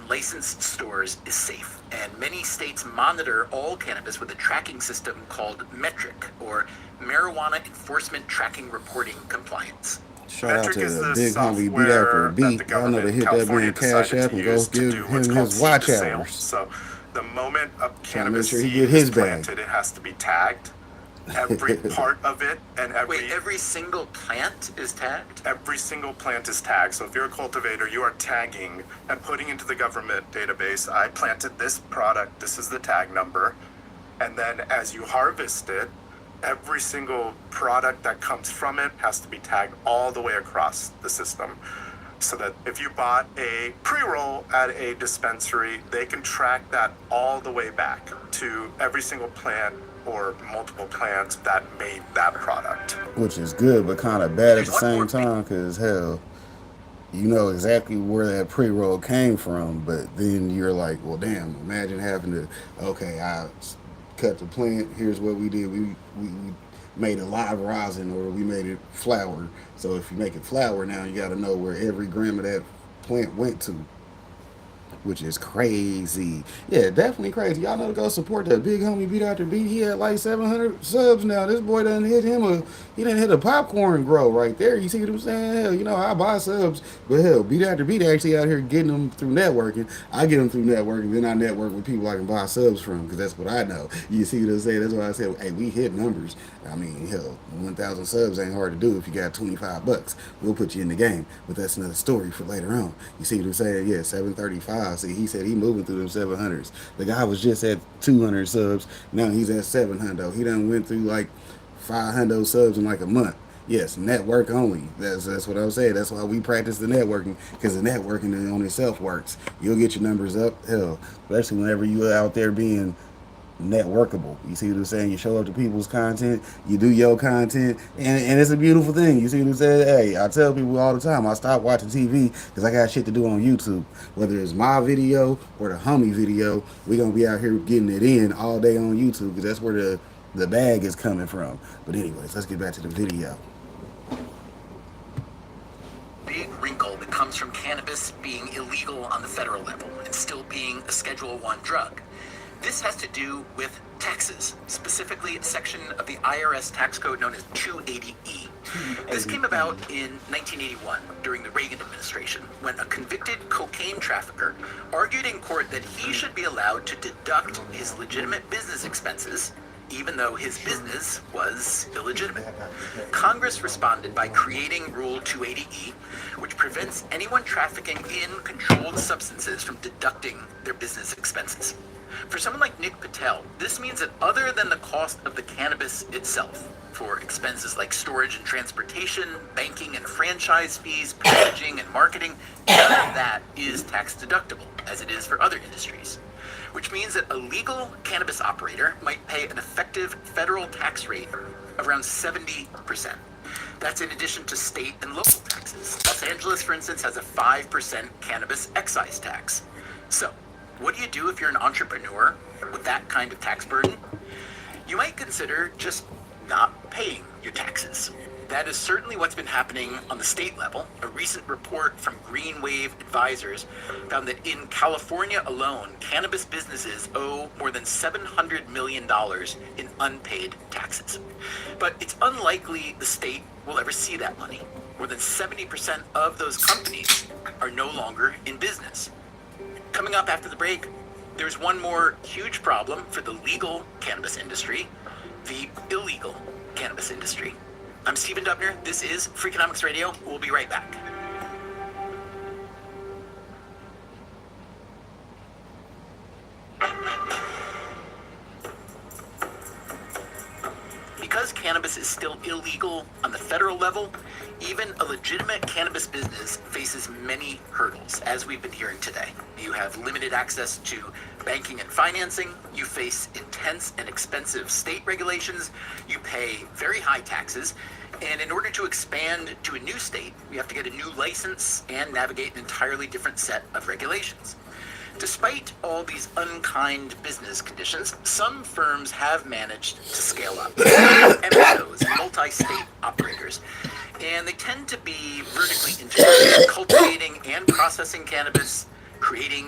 licensed stores is safe, and many states monitor all cannabis with a tracking system called METRIC, or Marijuana Enforcement Tracking Reporting Compliance. Shout out Metric to is the the big homie Beat After software that the Beat. Y'all know to government in hit that California man Cash decided App to and go use to give do what's him called his seed watch to sale. hours. So the moment a Trying to make cannabis sure he seed get is his bag. planted, it has to be tagged. Every part of it and Every single plant is tagged? every single plant is tagged. So if you're a cultivator, you are tagging and putting into the government database, I planted this product, this is the tag number. And then as you harvest it, every single product that comes from it has to be tagged all the way across the system. So that if you bought a pre-roll at a dispensary, they can track that all the way back to every single plant or multiple plants that made that product. Which is good, but kind of bad at the There's one more same time, because hell, you know exactly where that pre-roll came from, but then you're like, well, damn, imagine having to, okay, I cut the plant, here's what we did. We made it live rosin, or we made it flour. So if you make it flour now, you got to know where every gram of that plant went to, which is crazy. Yeah, definitely crazy. Y'all know to go support that big homie Beat After Beat. He had like 700 subs now. This boy done hit him he done hit a popcorn grow right there. You see what I'm saying? Hell, you know, I buy subs, but hell, Beat After Beat actually out here getting them through networking. I get them through networking, then I network with people I can buy subs from, because that's what I know. You see what I'm saying? That's why I said, hey, we hit numbers. I mean, hell, 1,000 subs ain't hard to do if you got $25. We'll put you in the game, but that's another story for later on. You see what I'm saying? Yeah, 735. See, he said he moving through them 700s. The guy was just at 200 subs. Now he's at 700. He done went through like 500 subs in like a month. Yes, network only. That's what I was saying. That's why we practice the networking, because the networking on itself works. You'll get your numbers up, hell, especially whenever you out there being networkable. You see what I'm saying? You show up to people's content, you do your content, and it's a beautiful thing. You see what I'm saying? Hey, I tell people all the time, I stop watching TV because I got shit to do on YouTube. Whether it's my video or the homie video, we gonna be out here getting it in all day on YouTube, because that's where the bag is coming from. But anyways, let's get back to the video. Big wrinkle that comes from cannabis being illegal on the federal level and still being a Schedule 1 drug. This has to do with taxes, specifically a section of the IRS tax code known as 280E. This came about in 1981 during the Reagan administration, when a convicted cocaine trafficker argued in court that he should be allowed to deduct his legitimate business expenses even though his business was illegitimate. Congress responded by creating Rule 280E, which prevents anyone trafficking in controlled substances from deducting their business expenses. For someone like Nick Patel, this means that other than the cost of the cannabis itself, for expenses like storage and transportation, banking and franchise fees, packaging and marketing, none of that is tax deductible, as it is for other industries. Which means that a legal cannabis operator might pay an effective federal tax rate of around 70%. That's in addition to state and local taxes. Los Angeles, for instance, has a 5% cannabis excise tax. So, what do you do if you're an entrepreneur with that kind of tax burden? You might consider just not paying your taxes. That is certainly what's been happening on the state level. A recent report from Green Wave Advisors found that in California alone, cannabis businesses owe more than $700 million in unpaid taxes. But it's unlikely the state will ever see that money. More than 70% of those companies are no longer in business. Coming up after the break, there's one more huge problem for the legal cannabis industry, the illegal cannabis industry. I'm Stephen Dubner. This is Freakonomics Radio. We'll be right back. Because cannabis is still illegal on the federal level, even a legitimate cannabis business faces many hurdles, as we've been hearing today. You have limited access to banking and financing, you face intense and expensive state regulations, you pay very high taxes, and in order to expand to a new state, you have to get a new license and navigate an entirely different set of regulations. Despite all these unkind business conditions, some firms have managed to scale up. MSOs, multi-state operators, and they tend to be vertically integrated, cultivating and processing cannabis, creating